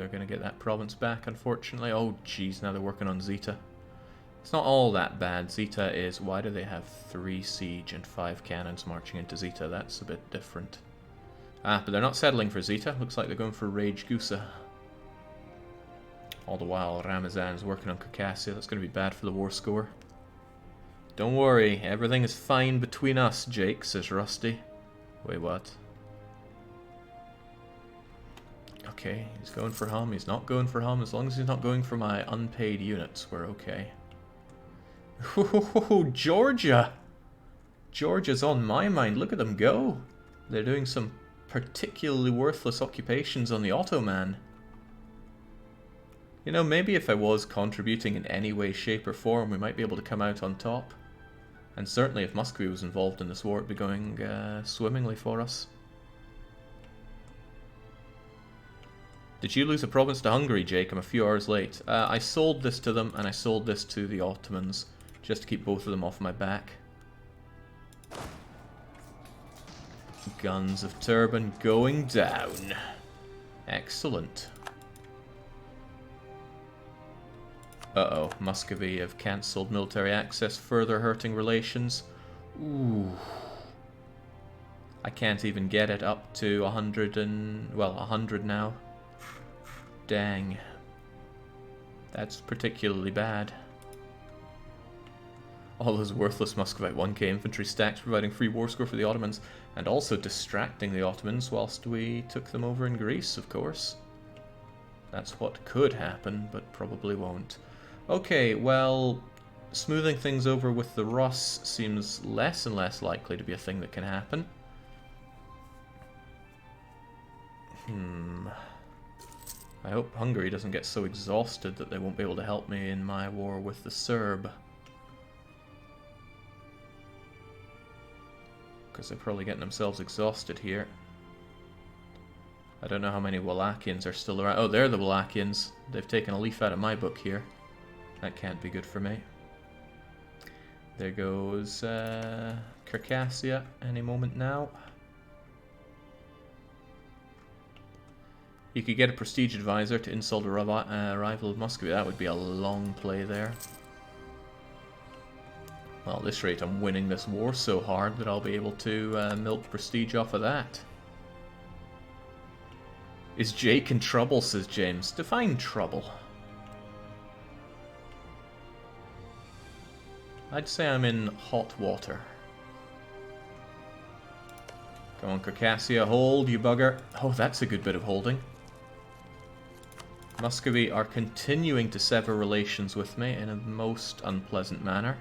they're going to get that province back, unfortunately. Oh, jeez, now they're working on Zeta. It's not all that bad. Zeta is... Why do they have 3 siege and 5 cannons marching into Zeta? That's a bit different. Ah, but they're not settling for Zeta. Looks like they're going for Rage Gusa. All the while, Ramazan's working on Circassia. That's going to be bad for the war score. Don't worry, everything is fine between us, Jake, says Rusty. Wait, what? Okay, he's going for hum. He's not going for hum. As long as he's not going for my unpaid units, we're okay. Ooh, Georgia! Georgia's on my mind. Look at them go. They're doing some particularly worthless occupations on the Ottoman. You know, maybe if I was contributing in any way, shape or form, we might be able to come out on top. And certainly if Muscovy was involved in this war, it'd be going swimmingly for us. Did you lose a province to Hungary, Jake? I'm a few hours late. I sold this to them, and I sold this to the Ottomans, just to keep both of them off my back. Guns of Turban going down. Excellent. Uh-oh, Muscovy have cancelled military access, further hurting relations. Ooh. I can't even get it up to 100 and... well, 100 now. Dang. That's particularly bad. All those worthless Muscovite 1k infantry stacks providing free war score for the Ottomans, and also distracting the Ottomans whilst we took them over in Greece, of course. That's what could happen, but probably won't. Okay, well, smoothing things over with the Rus seems less and less likely to be a thing that can happen. I hope Hungary doesn't get so exhausted that they won't be able to help me in my war with the Serb. Because they're probably getting themselves exhausted here. I don't know how many Wallachians are still around. Oh, they're the Wallachians. They've taken a leaf out of my book here. That can't be good for me. There goes Circassia any moment now. You could get a prestige advisor to insult a rival of Muscovy. That would be a long play there. Well, at this rate, I'm winning this war so hard that I'll be able to milk prestige off of that. Is Jake in trouble, says James. Define trouble. I'd say I'm in hot water. Come on, Circassia, hold, you bugger. Oh, that's a good bit of holding. Muscovy are continuing to sever relations with me in a most unpleasant manner.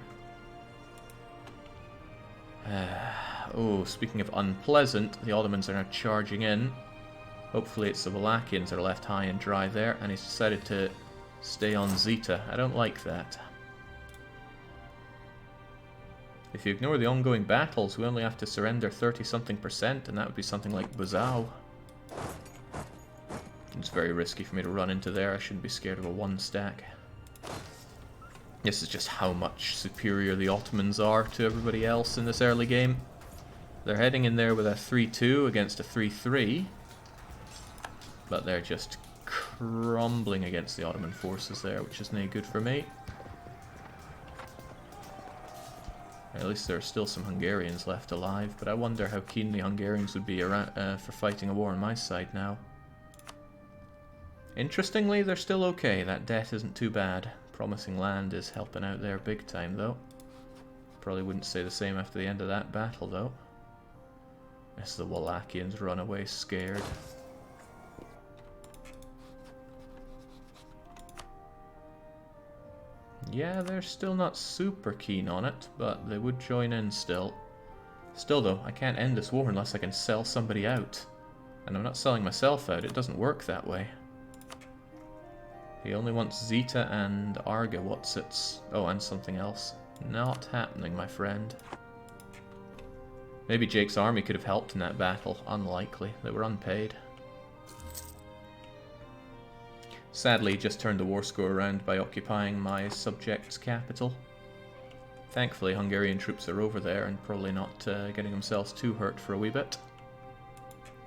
Oh, speaking of unpleasant, the Ottomans are now charging in. Hopefully it's the Wallachians that are left high and dry there, and he's decided to stay on Zeta. I don't like that. If you ignore the ongoing battles, we only have to surrender 30-something%, and that would be something like Buzau. It's very risky for me to run into there. I shouldn't be scared of a 1-stack. This is just how much superior the Ottomans are to everybody else in this early game. They're heading in there with a 3-2 against a 3-3. But they're just crumbling against the Ottoman forces there, which is no good for me. At least there are still some Hungarians left alive, but I wonder how keen the Hungarians would be around, for fighting a war on my side now. Interestingly, they're still okay. That debt isn't too bad. Promising Land is helping out there big time, though. Probably wouldn't say the same after the end of that battle, though. As the Wallachians run away scared. Yeah, they're still not super keen on it, but they would join in still. Still though, I can't end this war unless I can sell somebody out. And I'm not selling myself out, it doesn't work that way. He only wants Zeta and Arga Whatsits. Oh, and something else. Not happening, my friend. Maybe Jake's army could have helped in that battle. Unlikely. They were unpaid. Sadly, he just turned the war score around by occupying my subject's capital. Thankfully, Hungarian troops are over there and probably not getting themselves too hurt for a wee bit.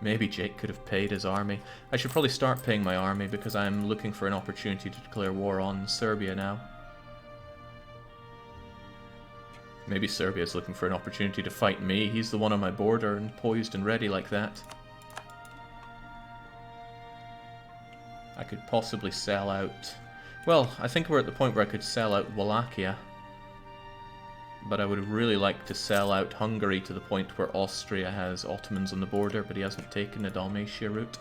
Maybe Jake could have paid his army. I should probably start paying my army because I'm looking for an opportunity to declare war on Serbia now. Maybe Serbia's looking for an opportunity to fight me. He's the one on my border and poised and ready like that. I could possibly sell out... Well, I think we're at the point where I could sell out Wallachia. But I would really like to sell out Hungary to the point where Austria has Ottomans on the border, but he hasn't taken the Dalmatia route.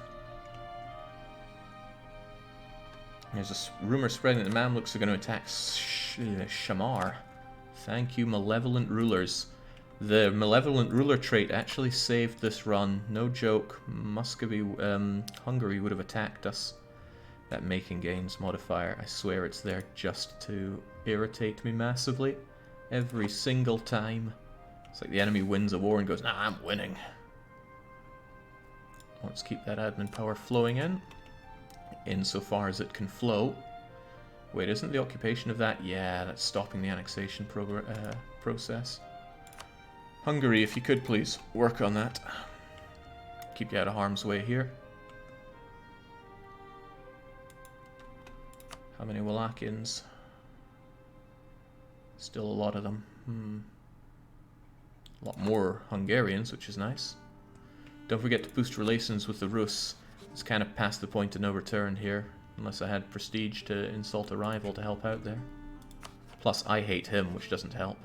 There's a rumour spreading that the Mamluks are going to attack Shamar. Thank you, malevolent rulers. The malevolent ruler trait actually saved this run. No joke. Hungary would have attacked us. That making gains modifier, I swear it's there just to irritate me massively. Every single time. It's like the enemy wins a war and goes, nah, I'm winning. Let's keep that admin power flowing in. Insofar as it can flow. Wait, isn't the occupation of that? Yeah, that's stopping the annexation process. Hungary, if you could please, work on that. Keep you out of harm's way here. How many Wallachians? Still a lot of them. A lot more Hungarians, which is nice. Don't forget to boost relations with the Rus. It's kind of past the point of no return here. Unless I had prestige to insult a rival to help out there. Plus, I hate him, which doesn't help.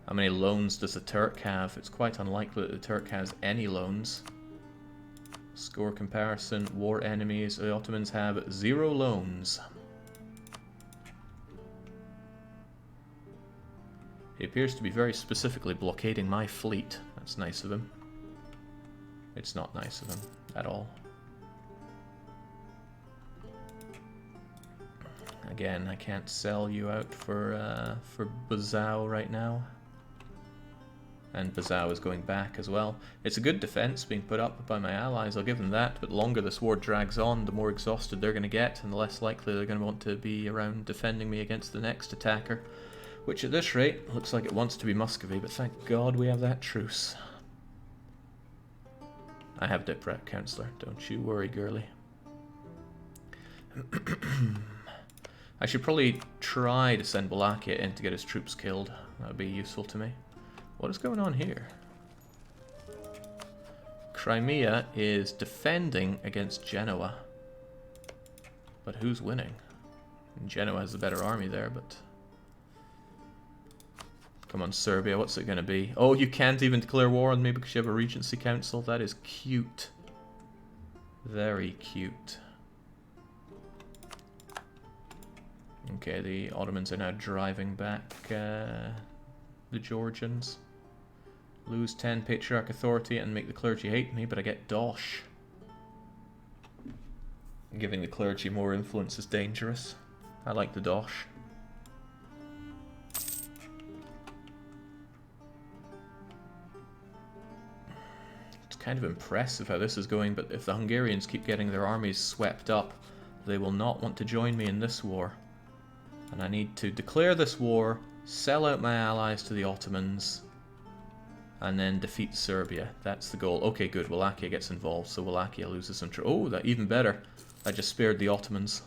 How many loans does the Turk have? It's quite unlikely that the Turk has any loans. Score comparison, war enemies. The Ottomans have 0 loans. He appears to be very specifically blockading my fleet. That's nice of him. It's not nice of him at all. Again, I can't sell you out for Bazau right now. And Bazau is going back as well. It's a good defense being put up by my allies, I'll give them that, but the longer this war drags on, the more exhausted they're going to get, and the less likely they're going to want to be around defending me against the next attacker. Which at this rate, looks like it wants to be Muscovy, but thank God we have that truce. I have Diprat, Councillor, don't you worry, girly. I should probably try to send Wallachia in to get his troops killed. That would be useful to me. What is going on here? Crimea is defending against Genoa. But who's winning? Genoa has the better army there, but... Come on, Serbia, what's it going to be? Oh, you can't even declare war on me because you have a Regency Council? That is cute. Very cute. Okay, the Ottomans are now driving back the Georgians. Lose 10 Patriarch authority and make the clergy hate me, but I get Dosh. Giving the clergy more influence is dangerous. I like the Dosh. It's kind of impressive how this is going, but if the Hungarians keep getting their armies swept up, they will not want to join me in this war. And I need to declare this war, sell out my allies to the Ottomans, and then defeat Serbia. That's the goal. Okay, good. Wallachia gets involved, so Wallachia loses some troops. Oh, that even better. I just spared the Ottomans.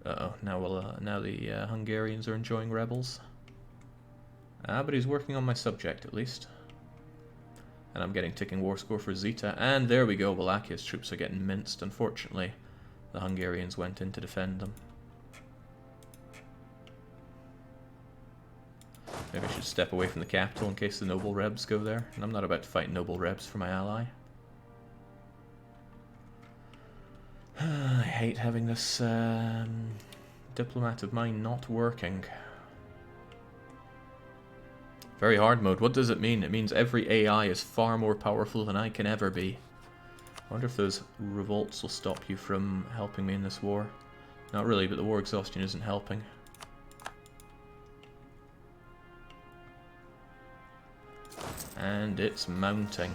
Uh-oh, now the Hungarians are enjoying rebels. But he's working on my subject, at least. And I'm getting ticking war score for Zeta. And there we go, Wallachia's troops are getting minced, unfortunately. The Hungarians went in to defend them. Maybe I should step away from the capital in case the noble rebs go there. And I'm not about to fight noble rebs for my ally. I hate having this diplomat of mine not working. Very hard mode. What does it mean? It means every AI is far more powerful than I can ever be. I wonder if those revolts will stop you from helping me in this war. Not really, but the war exhaustion isn't helping. And it's mounting.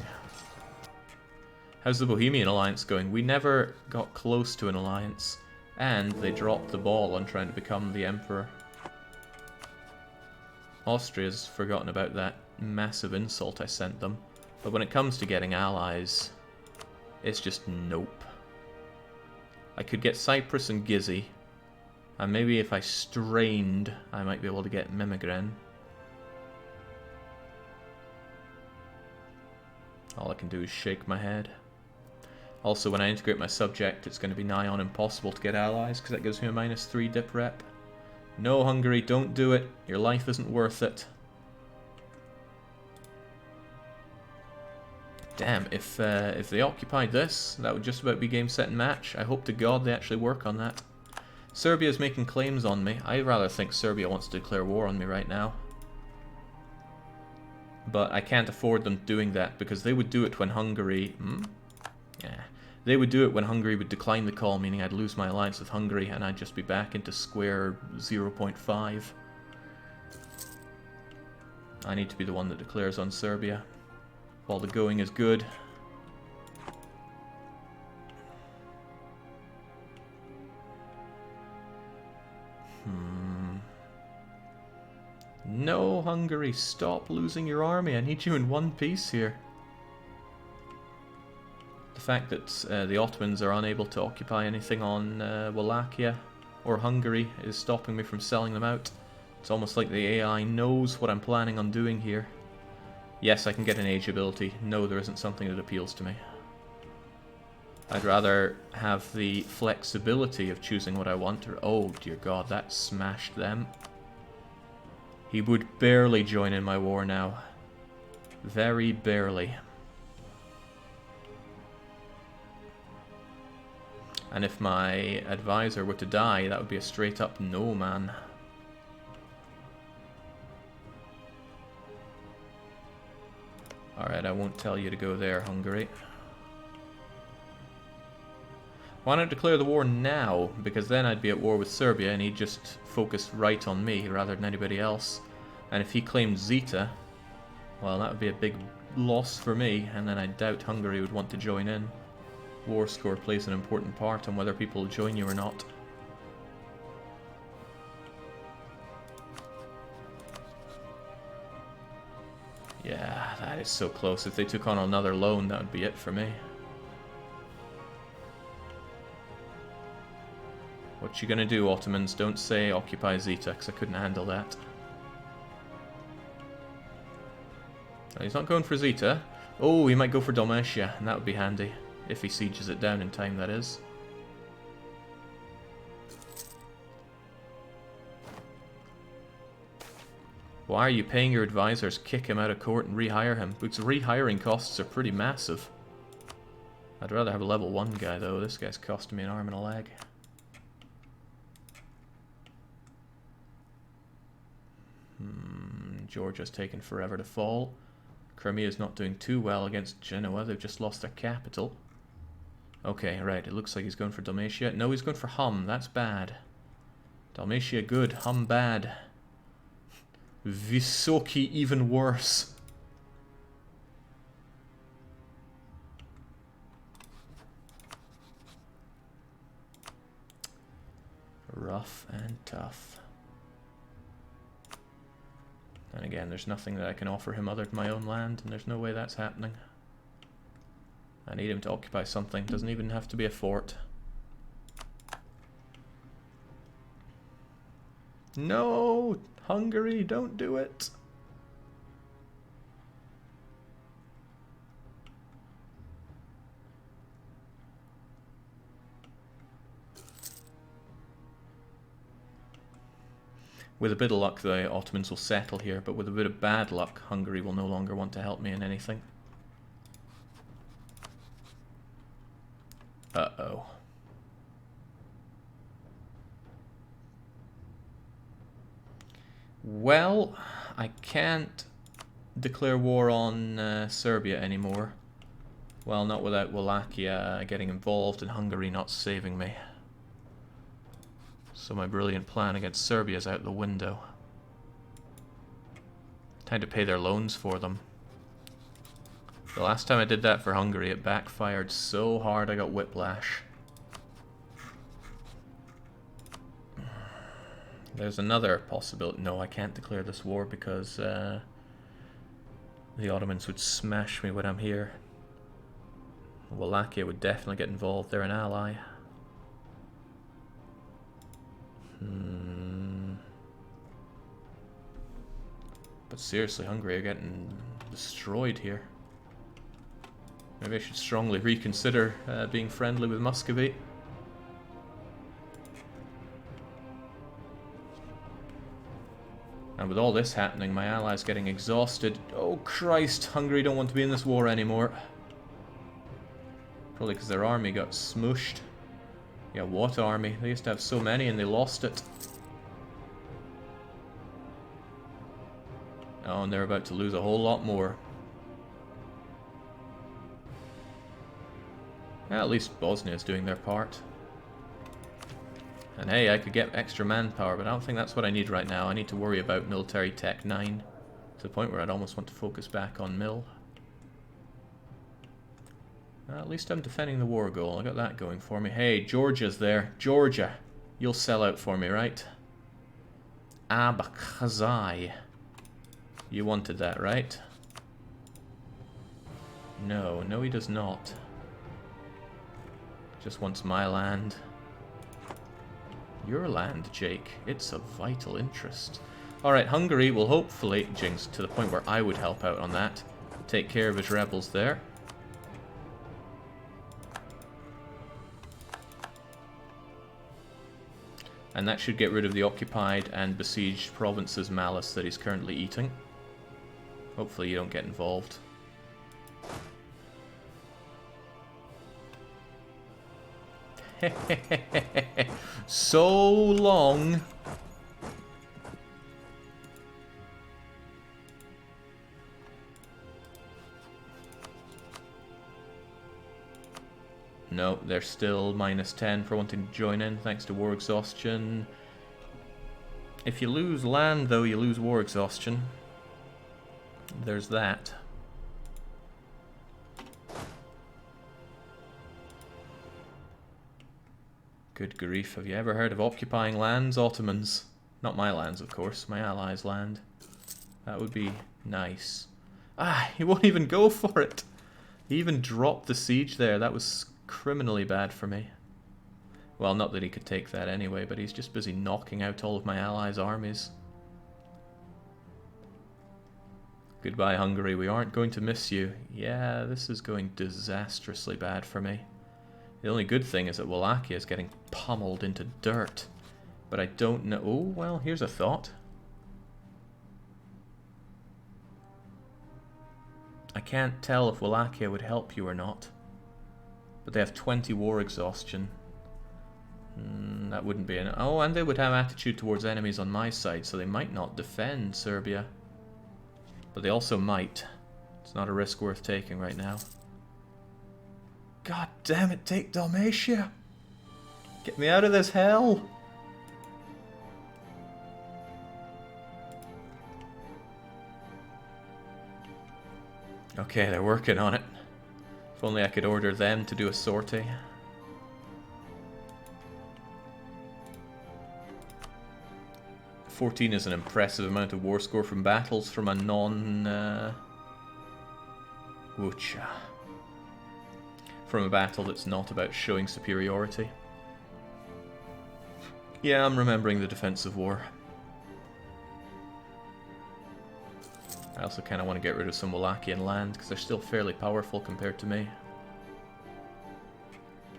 How's the Bohemian alliance going? We never got close to an alliance, and they dropped the ball on trying to become the emperor. Austria's forgotten about that massive insult I sent them. But when it comes to getting allies, it's just nope. I could get Cyprus and Gizzy, and maybe if I strained, I might be able to get Mimigren. All I can do is shake my head. Also, when I integrate my subject, it's going to be nigh on impossible to get allies, because that gives me a -3 dip rep. No, Hungary, don't do it. Your life isn't worth it. Damn, if they occupied this, that would just about be game, set, and match. I hope to God they actually work on that. Serbia's making claims on me. I rather think Serbia wants to declare war on me right now. But I can't afford them doing that, because they would do it when Hungary... Yeah. They would do it when Hungary would decline the call, meaning I'd lose my alliance with Hungary, and I'd just be back into square 0.5. I need to be the one that declares on Serbia, while the going is good. No, Hungary, stop losing your army. I need you in one piece here. The fact that the Ottomans are unable to occupy anything on Wallachia or Hungary is stopping me from selling them out. It's almost like the AI knows what I'm planning on doing here. Yes, I can get an age ability. No, there isn't something that appeals to me. I'd rather have the flexibility of choosing what I want. Or, oh, dear God, that smashed them. He would barely join in my war now. Very barely. And if my advisor were to die, that would be a straight up no, man. Alright, I won't tell you to go there, Hungary. Why not declare the war now? Because then I'd be at war with Serbia and he'd just focus right on me rather than anybody else. And if he claimed Zeta, well, that would be a big loss for me, and then I doubt Hungary would want to join in. War score plays an important part on whether people will join you or not. Yeah, that is so close. If they took on another loan, that would be it for me. What you gonna do, Ottomans? Don't say occupy Zeta, because I couldn't handle that. No, he's not going for Zeta. Oh, he might go for Dalmatia, and that would be handy. If he sieges it down in time, that is. Why are you paying your advisors? Kick him out of court and rehire him. Because rehiring costs are pretty massive. I'd rather have a level 1 guy, though. This guy's costing me an arm and a leg. Georgia's taken forever to fall. Crimea's not doing too well against Genoa. They've just lost their capital. Okay, right. It looks like he's going for Dalmatia. No, he's going for Hum. That's bad. Dalmatia good. Hum bad. Vysoki even worse. Rough and tough. And again, there's nothing that I can offer him other than my own land, and there's no way that's happening. I need him to occupy something. Doesn't even have to be a fort. No! Hungary, don't do it! With a bit of luck, the Ottomans will settle here, but with a bit of bad luck, Hungary will no longer want to help me in anything. Uh-oh. Well, I can't declare war on Serbia anymore. Well, not without Wallachia getting involved and Hungary not saving me. So my brilliant plan against Serbia is out the window. Time to pay their loans for them. The last time I did that for Hungary, it backfired so hard I got whiplash. There's another possibility. No, I can't declare this war because The Ottomans would smash me when I'm here. Wallachia would definitely get involved. They're an ally. But seriously, Hungary are getting destroyed here. Maybe I should strongly reconsider being friendly with Muscovy. And with all this happening, my allies getting exhausted. Oh Christ, Hungary don't want to be in this war anymore. Probably because their army got smooshed. Yeah, what army? They used to have so many and they lost it. Oh, and they're about to lose a whole lot more. Yeah, at least Bosnia's doing their part. And hey, I could get extra manpower, but I don't think that's what I need right now. I need to worry about military tech 9. To the point where I'd almost want to focus back on mil. At least I'm defending the war goal. I got that going for me. Hey, Georgia's there. Georgia, you'll sell out for me, right? Abkhazai. You wanted that, right? No, no he does not. Just wants my land. Your land, Jake. It's of vital interest. Alright, Hungary will hopefully, jinx, to the point where I would help out on that. Take care of his rebels there. And that should get rid of the occupied and besieged provinces malice that he's currently eating. Hopefully you don't get involved. So long. No, they're still -10 for wanting to join in, thanks to war exhaustion. If you lose land, though, you lose war exhaustion. There's that. Good grief, have you ever heard of occupying lands, Ottomans? Not my lands, of course, my allies' land. That would be nice. Ah, he won't even go for it! He even dropped the siege there, that was criminally bad for me. Well, not that he could take that anyway, but he's just busy knocking out all of my allies' armies. Goodbye, Hungary, we aren't going to miss you. Yeah, this is going disastrously bad for me. The only good thing is that Wallachia is getting pummeled into dirt. But I don't know... Oh, well, here's a thought. I can't tell if Wallachia would help you or not. But they have 20 war exhaustion. That wouldn't be an... Oh, and they would have attitude towards enemies on my side, so they might not defend Serbia. But they also might. It's not a risk worth taking right now. God damn it, take Dalmatia! Get me out of this hell! Okay, they're working on it. If only I could order them to do a sortie. $14 is an impressive amount of war score from battles from a Wucha. From a battle that's not about showing superiority. Yeah, I'm remembering the defensive war. I also kind of want to get rid of some Wallachian land, because they're still fairly powerful compared to me.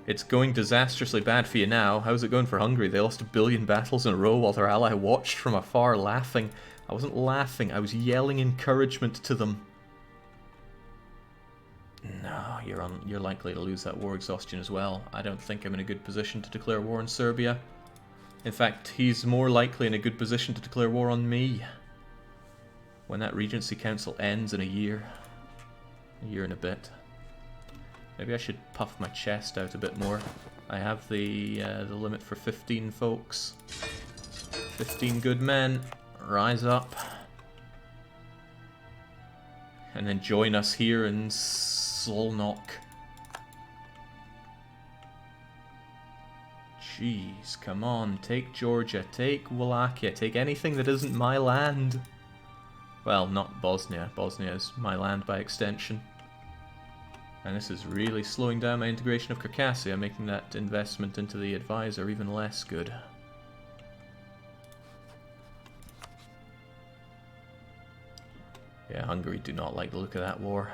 It's going disastrously bad for you now. How's it going for Hungary? They lost 1 billion battles in a row while their ally watched from afar laughing. I wasn't laughing, I was yelling encouragement to them. No, you're likely to lose that war exhaustion as well. I don't think I'm in a good position to declare war on Serbia. In fact, he's more likely in a good position to declare war on me. When that Regency Council ends in a year and a bit. Maybe I should puff my chest out a bit more. I have the limit for 15 folks. 15 good men. Rise up. And then join us here in Szolnok. Jeez, come on. Take Georgia. Take Wallachia. Take anything that isn't my land. Well, not Bosnia. Bosnia is my land by extension. And this is really slowing down my integration of Circassia, making that investment into the advisor even less good. Yeah, Hungary do not like the look of that war.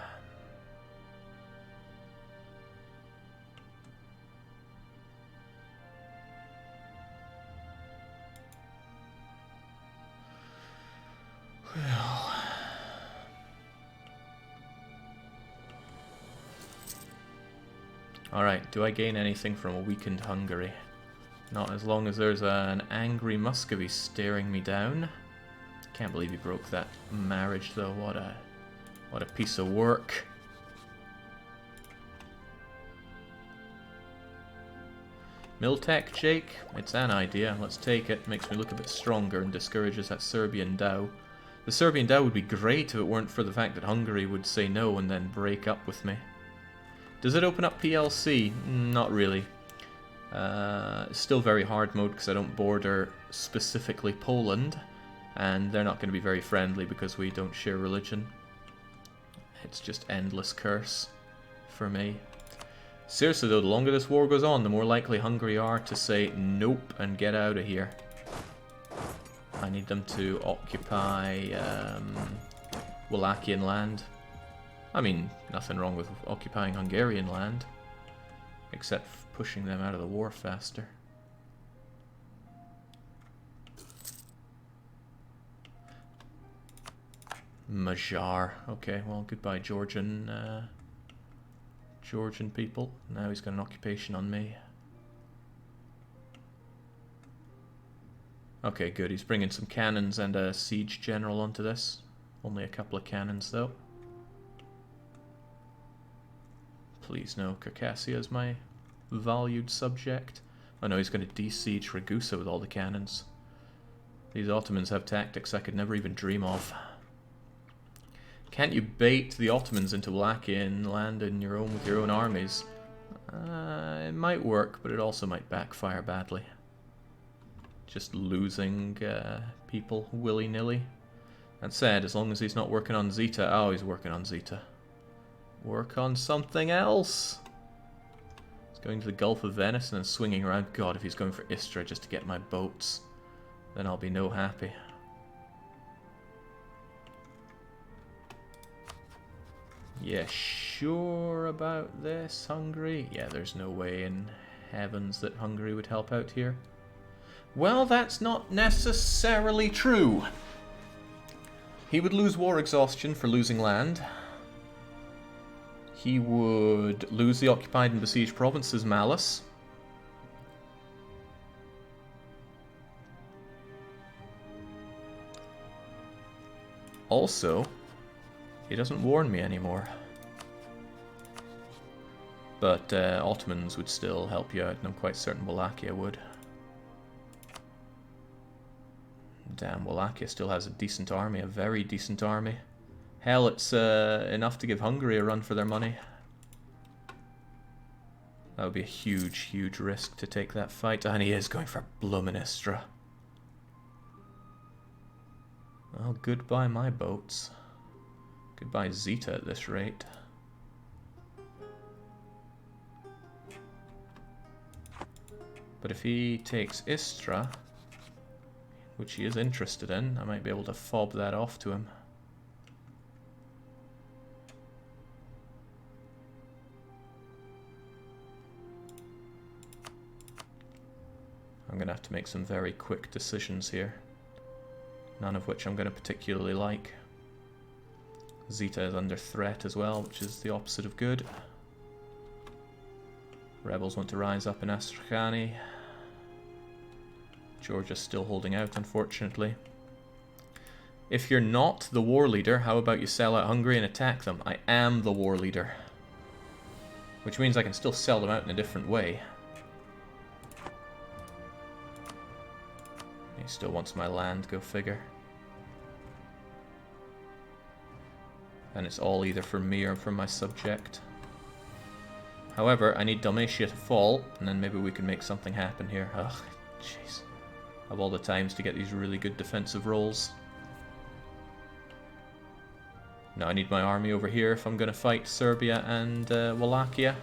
Well. Alright, do I gain anything from a weakened Hungary? Not as long as there's an angry Muscovy staring me down. Can't believe he broke that marriage though, what a piece of work. Miltech, Jake? It's an idea, let's take it. Makes me look a bit stronger and discourages that Serbian Dow. The Serbian Dow would be great if it weren't for the fact that Hungary would say no and then break up with me. Does it open up PLC? Not really. It's still very hard mode because I don't border specifically Poland, and they're not going to be very friendly because we don't share religion. It's just endless curse for me. Seriously though, the longer this war goes on, the more likely Hungary are to say nope and get out of here. I need them to occupy Wallachian land. I mean, nothing wrong with occupying Hungarian land, except pushing them out of the war faster. Magyar. Okay, well, goodbye Georgian people. Now he's got an occupation on me. Okay, good. He's bringing some cannons and a siege general onto this. Only a couple of cannons, though. Please no, Circassia is my valued subject. Oh no, he's going to de-siege Ragusa with all the cannons. These Ottomans have tactics I could never even dream of. Can't you bait the Ottomans into Wallachian land in your own with your own armies? It might work, but it also might backfire badly. Just losing people willy-nilly. That said, as long as he's not working on Zeta. Oh, he's working on Zeta. Work on something else. He's going to the Gulf of Venice and then swinging around. God, if he's going for Istra just to get my boats, then I'll be no happy. Yeah, sure about this, Hungary? Yeah, there's no way in heavens that Hungary would help out here. Well, that's not necessarily true. He would lose war exhaustion for losing land. He would lose the occupied and besieged provinces malus. Also, he doesn't warn me anymore. But Ottomans would still help you out, and I'm quite certain Wallachia would. Damn, Wallachia still has a decent army, a very decent army. Hell, it's enough to give Hungary a run for their money. That would be a huge, huge risk to take that fight. And he is going for bloomin' Istra. Well, goodbye my boats. Goodbye Zeta at this rate. But if he takes Istra, which he is interested in, I might be able to fob that off to him. I'm going to have to make some very quick decisions here. None of which I'm going to particularly like. Zeta is under threat as well, which is the opposite of good. Rebels want to rise up in Astrakhani. Georgia's still holding out, unfortunately. If you're not the war leader, how about you sell out Hungary and attack them? I am the war leader. Which means I can still sell them out in a different way. He still wants my land, go figure. And it's all either for me or for my subject. However, I need Dalmatia to fall, and then maybe we can make something happen here. Ugh, jeez. Of all the times to get these really good defensive rolls. Now I need my army over here if I'm going to fight Serbia and Wallachia.